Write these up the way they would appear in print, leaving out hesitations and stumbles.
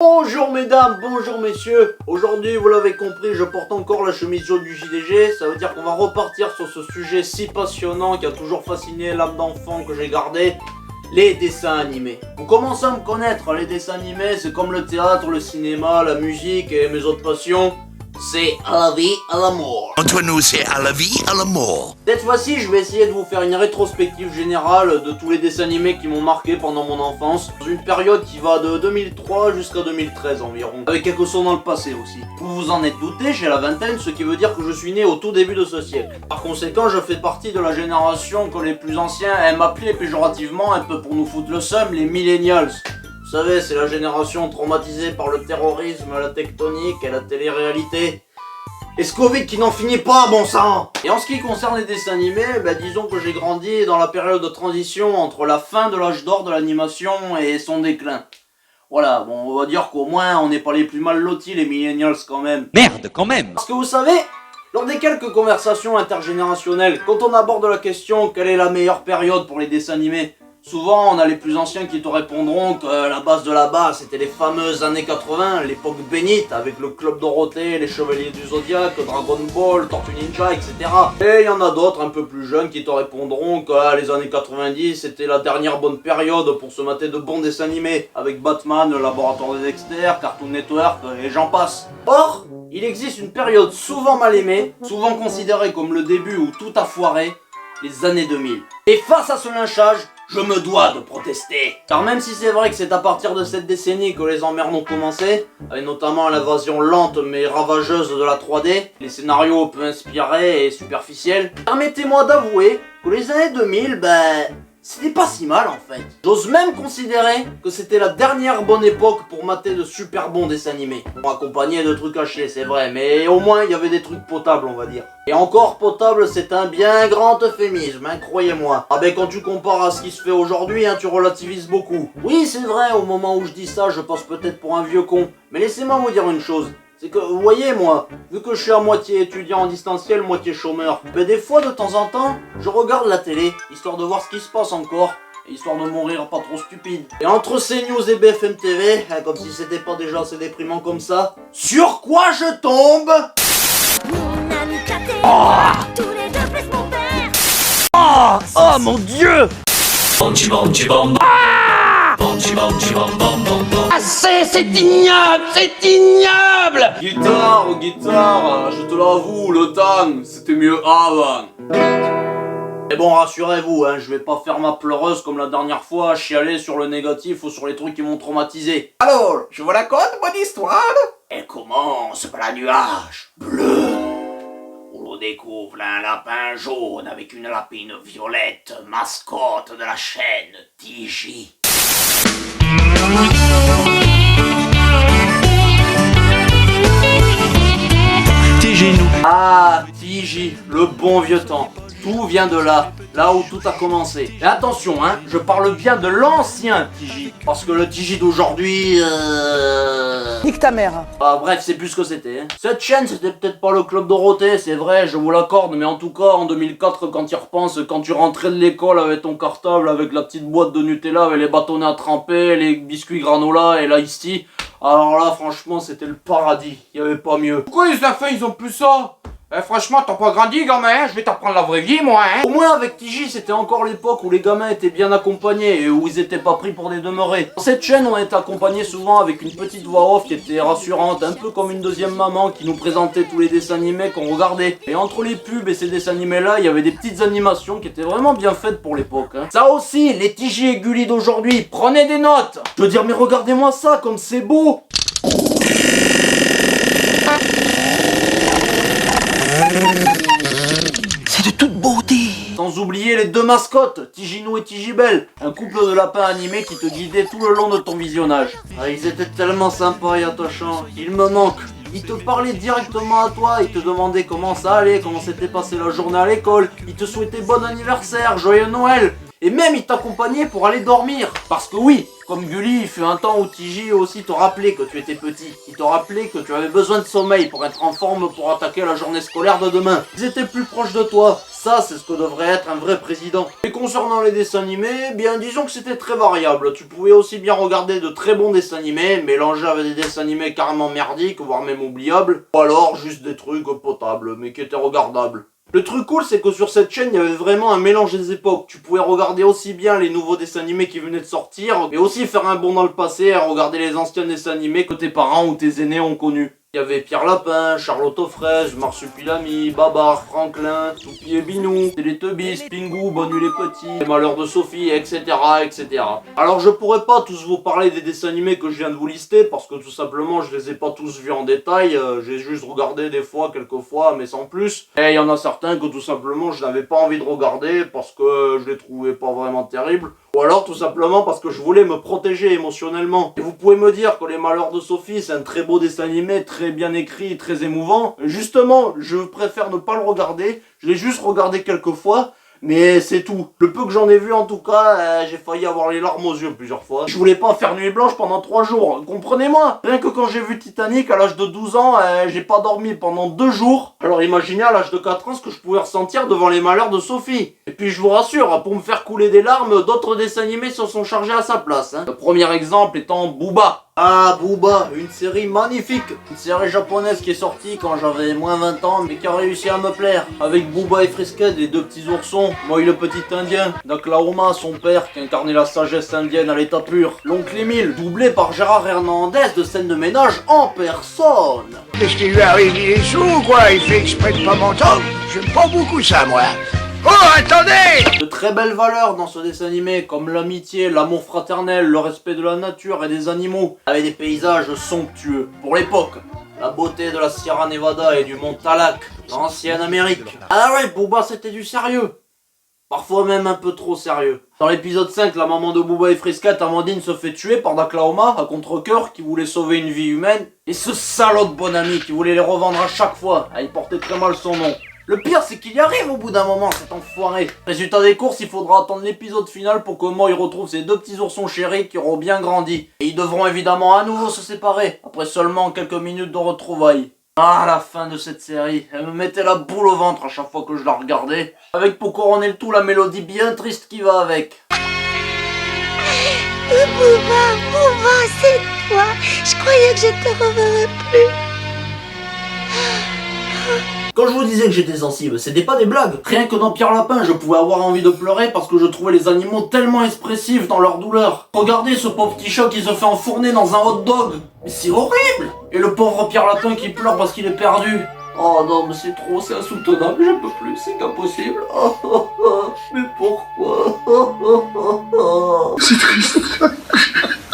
Bonjour mesdames, bonjour messieurs. Aujourd'hui, vous l'avez compris, je porte encore la chemise jaune du JDG. Ça veut dire qu'on va repartir sur ce sujet si passionnant qui a toujours fasciné l'âme d'enfant que j'ai gardé. Les dessins animés. Vous commencez à me connaître, les dessins animés, c'est comme le théâtre, le cinéma, la musique et mes autres passions. C'est à la vie, à la mort. Entre nous, c'est à la vie, à la mort. Cette fois-ci, je vais essayer de vous faire une rétrospective générale de tous les dessins animés qui m'ont marqué pendant mon enfance, dans une période qui va de 2003 jusqu'à 2013 environ, avec quelques sauts dans le passé aussi. Vous vous en êtes douté, j'ai la vingtaine, ce qui veut dire que je suis né au tout début de ce siècle. Par conséquent, je fais partie de la génération que les plus anciens aiment appeler péjorativement, un peu pour nous foutre le seum, les millennials. Vous savez, c'est la génération traumatisée par le terrorisme, la tectonique et la télé-réalité. Et ce Covid qui n'en finit pas, bon sang! Et en ce qui concerne les dessins animés, disons que j'ai grandi dans la période de transition entre la fin de l'âge d'or de l'animation et son déclin. Voilà, bon, on va dire qu'au moins on n'est pas les plus mal lotis les millennials quand même. Merde, quand même! Parce que vous savez, lors des quelques conversations intergénérationnelles, quand on aborde la question quelle est la meilleure période pour les dessins animés, souvent on a les plus anciens qui te répondront que la base de la base c'était les fameuses années 80, l'époque bénite avec le Club Dorothée, les Chevaliers du Zodiac, Dragon Ball, Tortue Ninja, etc. Et il y en a d'autres un peu plus jeunes qui te répondront que les années 90 c'était la dernière bonne période pour se mater de bons dessins animés avec Batman, le laboratoire de Dexter, Cartoon Network et j'en passe. Or, il existe une période souvent mal aimée, souvent considérée comme le début où tout a foiré, les années 2000. Et face à ce lynchage, je me dois de protester. Car même si c'est vrai que c'est à partir de cette décennie que les emmerdes ont commencé, avec notamment l'invasion lente mais ravageuse de la 3D, les scénarios peu inspirés et superficiels, permettez-moi d'avouer que les années 2000, c'était pas si mal en fait. J'ose même considérer que c'était la dernière bonne époque pour mater de super bons dessins animés. Bon, accompagné de trucs à chier, c'est vrai, mais au moins il y avait des trucs potables, on va dire. Et encore potable, c'est un bien grand euphémisme, hein, croyez-moi. Ah quand tu compares à ce qui se fait aujourd'hui, tu relativises beaucoup. Oui, c'est vrai, au moment où je dis ça, je passe peut-être pour un vieux con. Mais laissez-moi vous dire une chose. C'est que, vous voyez, moi, vu que je suis à moitié étudiant en distanciel, moitié chômeur, des fois, de temps en temps, je regarde la télé, histoire de voir ce qui se passe encore, et histoire de mourir pas trop stupide. Et entre CNews et BFM TV, comme si c'était pas déjà assez déprimant comme ça, sur quoi je tombe? Oh mon dieu! Assez, c'est ignoble, c'est ignoble! Guitare, je te l'avoue, le temps, c'était mieux avant. Mais bon, rassurez-vous, je vais pas faire ma pleureuse comme la dernière fois, chialer sur le négatif ou sur les trucs qui m'ont traumatisé. Alors, je vous raconte mon histoire. Elle commence par la nuage bleu, où l'on découvre un lapin jaune avec une lapine violette, mascotte de la chaîne TJ. TG nous. Ah, TJ, le bon vieux temps. Tout vient de là où tout a commencé. Et attention, je parle bien de l'ancien TJ. Parce que le TJ d'aujourd'hui, Nique ta mère. Ah, bref, c'est plus ce que c'était. Cette chaîne, c'était peut-être pas le Club Dorothée, c'est vrai, je vous l'accorde, mais en tout cas, en 2004, quand tu y repenses, quand tu rentrais de l'école avec ton cartable, avec la petite boîte de Nutella, avec les bâtonnets à tremper, les biscuits granola et l'Ice Tea, alors là, franchement, c'était le paradis, y avait pas mieux. Pourquoi les enfants ils ont plus ça? Franchement, t'as pas grandi, gamin, je vais t'apprendre la vraie vie, moi, Au moins, avec TJ, c'était encore l'époque où les gamins étaient bien accompagnés et où ils étaient pas pris pour des demeurés. Dans cette chaîne, on était accompagnés souvent avec une petite voix off qui était rassurante, un peu comme une deuxième maman qui nous présentait tous les dessins animés qu'on regardait. Et entre les pubs et ces dessins animés-là, il y avait des petites animations qui étaient vraiment bien faites pour l'époque. Ça aussi, les TJ et Gulli d'aujourd'hui, prenez des notes! Je veux dire, mais regardez-moi ça, comme c'est beau! C'est de toute beauté! Sans oublier les deux mascottes, Tijinou et Tijibel, un couple de lapins animés qui te guidaient tout le long de ton visionnage. Ah, ils étaient tellement sympas et attachants, ils me manquent. Ils te parlaient directement à toi, ils te demandaient comment ça allait, comment s'était passée la journée à l'école, ils te souhaitaient bon anniversaire, joyeux Noël. Et même il t'accompagnait pour aller dormir. Parce que oui, comme Gulli, il fut un temps où Tiji aussi te rappelait que tu étais petit. Il te rappelait que tu avais besoin de sommeil pour être en forme pour attaquer la journée scolaire de demain. Ils étaient plus proches de toi. Ça, c'est ce que devrait être un vrai président. Et concernant les dessins animés, bien disons que c'était très variable. Tu pouvais aussi bien regarder de très bons dessins animés, mélangés avec des dessins animés carrément merdiques, voire même oubliables. Ou alors juste des trucs potables, mais qui étaient regardables. Le truc cool, c'est que sur cette chaîne, il y avait vraiment un mélange des époques. Tu pouvais regarder aussi bien les nouveaux dessins animés qui venaient de sortir, mais aussi faire un bond dans le passé et regarder les anciens dessins animés que tes parents ou tes aînés ont connus. Il y avait Pierre Lapin, Charlotte aux fraises, Marsupilami, Babar, Franklin, Toupie et Binou, Télétubbies, Pingu, Bonne Nuit les Petits, Les Malheurs de Sophie, etc., etc. Alors je pourrais pas tous vous parler des dessins animés que je viens de vous lister, parce que tout simplement je les ai pas tous vus en détail, j'ai juste regardé des fois, quelques fois, mais sans plus. Et il y en a certains que tout simplement je n'avais pas envie de regarder, parce que je les trouvais pas vraiment terribles. Ou alors tout simplement parce que je voulais me protéger émotionnellement. Et vous pouvez me dire que Les Malheurs de Sophie c'est un très beau dessin animé, très bien écrit, très émouvant. Justement, je préfère ne pas le regarder, je l'ai juste regardé quelques fois. Mais c'est tout. Le peu que j'en ai vu en tout cas, j'ai failli avoir les larmes aux yeux plusieurs fois. Je voulais pas faire nuit blanche pendant 3 jours, comprenez-moi. Rien que quand j'ai vu Titanic à l'âge de 12 ans, j'ai pas dormi pendant 2 jours. Alors imaginez à l'âge de 4 ans ce que je pouvais ressentir devant Les Malheurs de Sophie. Et puis je vous rassure, pour me faire couler des larmes, d'autres dessins animés se sont chargés à sa place. Le premier exemple étant Booba. Ah, Booba, une série magnifique. Une série japonaise qui est sortie quand j'avais moins 20 ans, mais qui a réussi à me plaire. Avec Booba et Frisket, les 2 petits oursons. Moi, le petit indien. Oklahoma, son père, qui incarnait la sagesse indienne à l'état pur. L'oncle Émile, doublé par Gérard Hernandez de scène de ménage en personne. Qu'est-ce qui lui arrive? Il est sous ou quoi? Il fait exprès de pas m'entendre? J'aime pas beaucoup ça, moi. Oh, attendez! De très belles valeurs dans ce dessin animé, comme l'amitié, l'amour fraternel, le respect de la nature et des animaux, avec des paysages somptueux. Pour l'époque, la beauté de la Sierra Nevada et du mont Tallac, l'ancienne Amérique. Ah ouais, Booba c'était du sérieux. Parfois même un peu trop sérieux. Dans l'épisode 5, la maman de Booba et Frisket, Amandine, se fait tuer par Oklahoma, à contre-cœur, qui voulait sauver une vie humaine. Et ce salaud de bon ami qui voulait les revendre à chaque fois, il portait très mal son nom. Le pire, c'est qu'il y arrive au bout d'un moment, cet enfoiré. Résultat des courses, il faudra attendre l'épisode final pour que Mo il retrouve ses 2 petits oursons chéris qui auront bien grandi. Et ils devront évidemment à nouveau se séparer, après seulement quelques minutes de retrouvailles. Ah, la fin de cette série, elle me mettait la boule au ventre à chaque fois que je la regardais. Avec pour couronner le tout, la mélodie bien triste qui va avec. Booba, c'est toi. Je croyais que je te reverrais plus. Quand je vous disais que j'étais sensible, c'était pas des blagues. Rien que dans Pierre Lapin, je pouvais avoir envie de pleurer parce que je trouvais les animaux tellement expressifs dans leur douleur. Regardez ce pauvre petit chat qui se fait enfourner dans un hot dog. Mais c'est horrible. Et le pauvre Pierre Lapin qui pleure parce qu'il est perdu. Oh non, mais c'est trop, c'est insoutenable, je peux plus, c'est impossible. Mais pourquoi? C'est triste.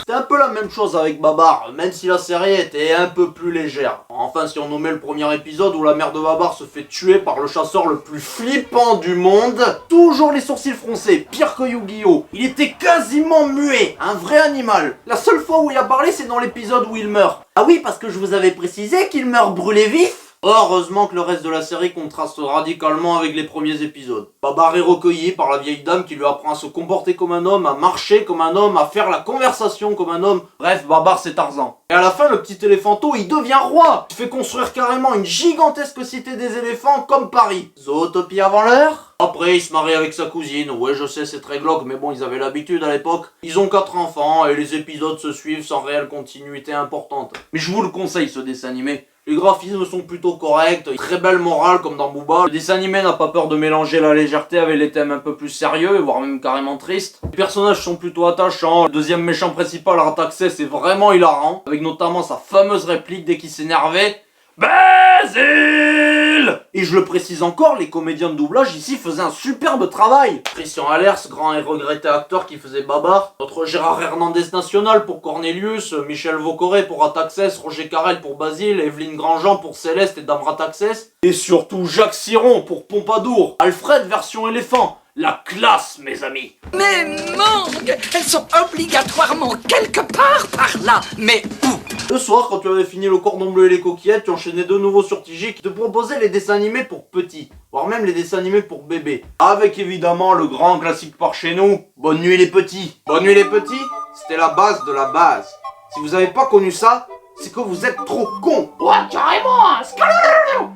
C'était un peu la même chose avec Babar, même si la série était un peu plus légère. Enfin, si on nommait le premier épisode où la mère de Babar se fait tuer par le chasseur le plus flippant du monde. Toujours les sourcils froncés, pire que Yu-Gi-Oh! Il était quasiment muet, un vrai animal. La seule fois où il a parlé, c'est dans l'épisode où il meurt. Ah oui, parce que je vous avais précisé qu'il meurt brûlé vif. Heureusement que le reste de la série contraste radicalement avec les premiers épisodes. Babar est recueilli par la vieille dame qui lui apprend à se comporter comme un homme, à marcher comme un homme, à faire la conversation comme un homme. Bref, Babar c'est Tarzan. Et à la fin, le petit éléphanto, il devient roi. Il fait construire carrément une gigantesque cité des éléphants comme Paris. Zootopie avant l'heure. Après, il se marie avec sa cousine. Ouais, je sais, c'est très glauque, mais bon, ils avaient l'habitude à l'époque. Ils ont 4 enfants et les épisodes se suivent sans réelle continuité importante. Mais je vous le conseille, ce dessin animé. Les graphismes sont plutôt corrects, très belle morale comme dans Booba. Le dessin animé n'a pas peur de mélanger la légèreté avec les thèmes un peu plus sérieux, voire même carrément tristes. Les personnages sont plutôt attachants. Le deuxième méchant principal, Rataxès, c'est vraiment hilarant, avec notamment sa fameuse réplique dès qu'il s'énervait. Basile! Et je le précise encore, les comédiens de doublage ici faisaient un superbe travail. Christian Allers, grand et regretté acteur qui faisait Babar. Notre Gérard Hernandez national pour Cornelius, Michel Vaucoré pour Rataxès, Roger Carrel pour Basile, Evelyne Grandjean pour Céleste et Dame Rataxès. Et surtout Jacques Siron pour Pompadour. Alfred version éléphant. La classe, mes amis. Mais mangue, elles sont obligatoirement quelque part par là. Mais où? Le soir, quand tu avais fini le cordon bleu et les coquillettes, tu enchaînais de nouveau sur TJ qui te proposait les dessins animés pour petits, voire même les dessins animés pour bébés. Avec évidemment le grand classique par chez nous, Bonne nuit les petits. Bonne nuit les petits, c'était la base de la base. Si vous avez pas connu ça, c'est que vous êtes trop cons. Ouais, carrément,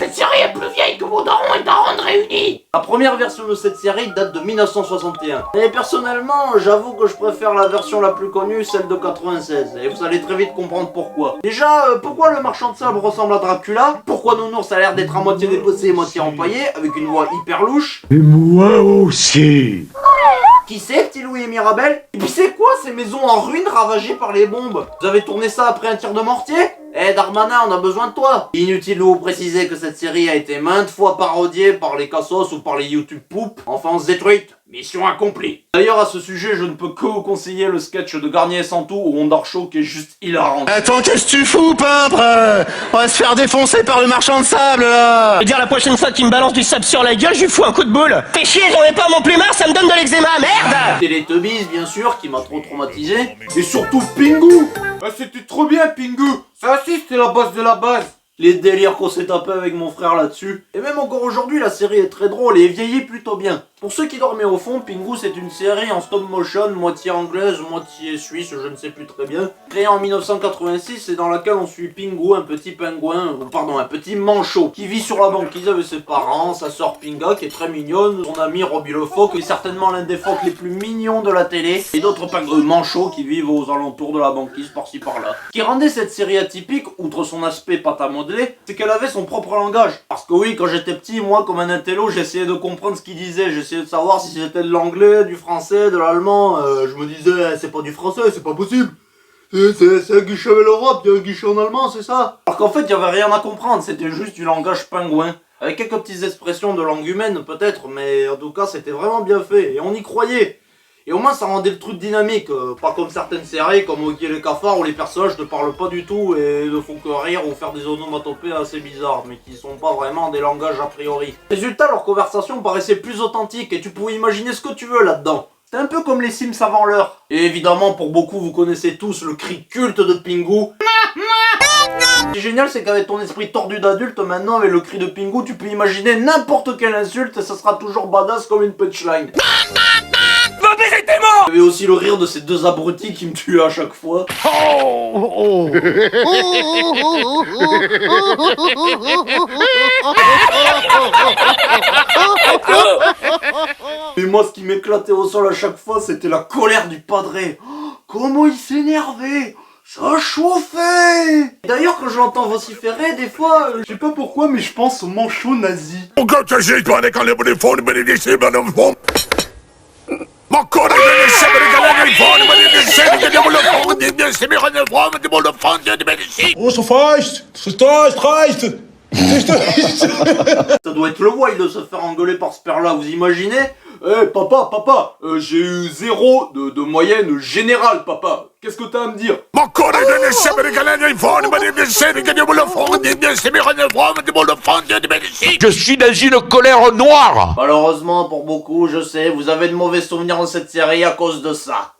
cette série est plus vieille que vos darons et daronnes réunis. La première version de cette série date de 1961. Et personnellement, j'avoue que je préfère la version la plus connue, celle de 96. Et vous allez très vite comprendre pourquoi. Déjà, pourquoi le marchand de sable ressemble à Dracula? Pourquoi Nounours a l'air d'être à moitié déposé et moitié empaillé, avec une voix hyper louche? Et moi aussi. Qui c'est, Petit Louis et Mirabel? Et puis c'est quoi ces maisons en ruine ravagées par les bombes? Vous avez tourné ça après un tir de mortier? Eh Darmanin, on a besoin de toi. Inutile de vous préciser que cette série a été maintes fois parodiée par les Cassos ou par les YouTube Poop. Enfance détruite, mission accomplie. D'ailleurs à ce sujet, je ne peux que vous conseiller le sketch de Garnier et Santou ou Ondar Show qui est juste hilarant. Attends, qu'est-ce que tu fous, peintre? On va se faire défoncer par le marchand de sable, là. Je veux dire, la prochaine fois qu'il me balance du sable sur la gueule, je lui fous un coup de boule. Fais chier, j'en ai pas mon plumard, ça me donne de l'eczéma, merde. Teletubbies, bien sûr, qui m'a trop traumatisé. Et surtout Pingu. Ah, c'était trop bien, Pingu. Ça aussi, c'était la base de la base. Les délires qu'on s'est tapé avec mon frère là-dessus. Et même encore aujourd'hui, la série est très drôle et vieillit plutôt bien. Pour ceux qui dormaient au fond, Pingu c'est une série en stop motion, moitié anglaise, moitié suisse, je ne sais plus très bien. Créée en 1986 et dans laquelle on suit Pingu, un petit pingouin, un petit manchot, qui vit sur la banquise avec ses parents, sa sœur Pinga qui est très mignonne, son ami Robbie le phoque qui est certainement l'un des phoques les plus mignons de la télé, et d'autres manchots qui vivent aux alentours de la banquise par-ci par-là. Ce qui rendait cette série atypique, outre son aspect pâte à modeler, c'est qu'elle avait son propre langage. Parce que oui, quand j'étais petit, moi comme un intello, j'essayais de comprendre ce qu'il disait, j'essayais de savoir si c'était de l'anglais, du français, de l'allemand, je me disais c'est pas du français, c'est pas possible. C'est un guichet avec l'Europe, il y a un guichet en allemand, c'est ça. Alors qu'en fait, il y avait rien à comprendre, c'était juste du langage pingouin. Avec quelques petites expressions de langue humaine peut-être, mais en tout cas c'était vraiment bien fait, et on y croyait. Et au moins ça rendait le truc dynamique, pas comme certaines séries comme Oggy et les cafards où les personnages ne parlent pas du tout et ne font que rire ou faire des onomatopées assez bizarres, mais qui sont pas vraiment des langages a priori. Résultat, leur conversation paraissait plus authentique et tu pouvais imaginer ce que tu veux là-dedans. C'était un peu comme les Sims avant l'heure. Et évidemment, pour beaucoup, vous connaissez tous le cri culte de Pingu. Ce qui est génial, c'est qu'avec ton esprit tordu d'adulte, maintenant, avec le cri de Pingu, tu peux imaginer n'importe quelle insulte et ça sera toujours badass comme une punchline. Il y avait aussi le rire de ces deux abrutis qui me tuaient à chaque fois. Mais moi, ce qui m'éclatait au sol à chaque fois, c'était la colère du padré. Oh, comment il s'énervait! Ça chauffait! D'ailleurs, quand je l'entends vociférer, des fois, je sais pas pourquoi, mais je pense au manchot nazi. Ça doit être le wild de se faire engueuler par ce père-là, vous imaginez? Eh papa, j'ai eu 0 de moyenne générale, papa. Qu'est-ce que t'as à me dire? Je suis dans une colère noire. Malheureusement pour beaucoup, je sais, vous avez de mauvais souvenirs de cette série à cause de ça.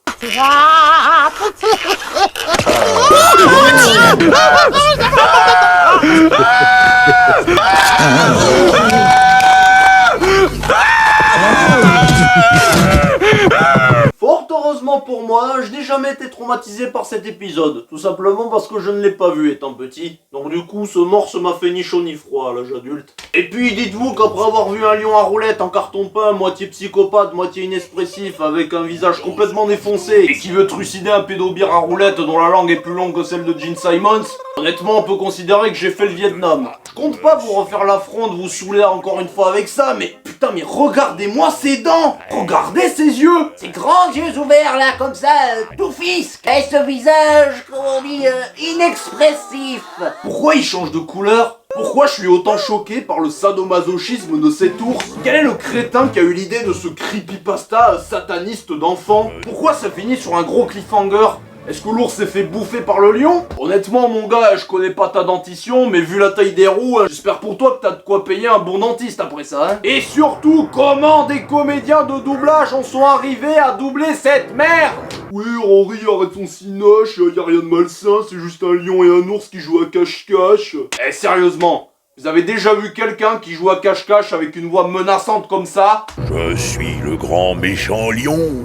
Fort heureusement pour moi, je n'ai jamais été traumatisé par cet épisode, tout simplement parce que je ne l'ai pas vu étant petit. Donc du coup, ce morse m'a fait ni chaud ni froid à l'âge adulte. Et puis dites-vous qu'après avoir vu un lion à roulettes en carton peint, moitié psychopathe, moitié inexpressif, avec un visage complètement défoncé, et qui veut trucider un pédobire à roulettes dont la langue est plus longue que celle de Gene Simons, honnêtement on peut considérer que j'ai fait le Vietnam. Je compte pas vous refaire l'affront de vous saouler encore une fois avec ça, mais putain mais regardez-moi ses dents! Regardez ses yeux! Ces grands yeux ouverts là, comme ça, tout fisc, et ce visage, comment on dit, inexpressif. Pourquoi il change de couleur? Pourquoi je suis autant choqué par le sadomasochisme de cet ours? Quel est le crétin qui a eu l'idée de ce creepypasta sataniste d'enfant? Pourquoi ça finit sur un gros cliffhanger? Est-ce que l'ours s'est fait bouffer par le lion? Honnêtement mon gars, je connais pas ta dentition, mais vu la taille des roues, j'espère pour toi que t'as de quoi payer un bon dentiste après ça, hein. Et surtout, comment des comédiens de doublage en sont arrivés à doubler cette merde? Oui, Henri, arrête ton cinoche, y a rien de malsain, c'est juste un lion et un ours qui jouent à cache-cache. Eh, sérieusement, vous avez déjà vu quelqu'un qui joue à cache-cache avec une voix menaçante comme ça? Je suis le grand méchant lion.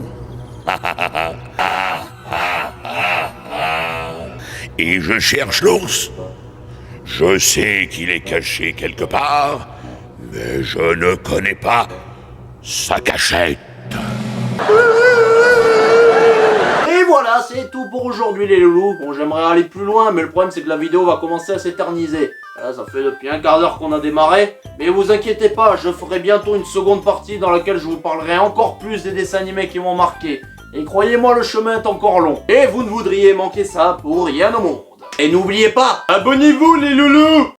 Et je cherche l'ours. Je sais qu'il est caché quelque part, mais je ne connais pas sa cachette. Et voilà, c'est tout pour aujourd'hui les loulous. Bon, j'aimerais aller plus loin, mais le problème c'est que la vidéo va commencer à s'éterniser. Là, ça fait depuis un quart d'heure qu'on a démarré. Mais vous inquiétez pas, je ferai bientôt une seconde partie dans laquelle je vous parlerai encore plus des dessins animés qui m'ont marqué. Et croyez-moi, le chemin est encore long. Et vous ne voudriez manquer ça pour rien au monde. Et n'oubliez pas, abonnez-vous les loulous!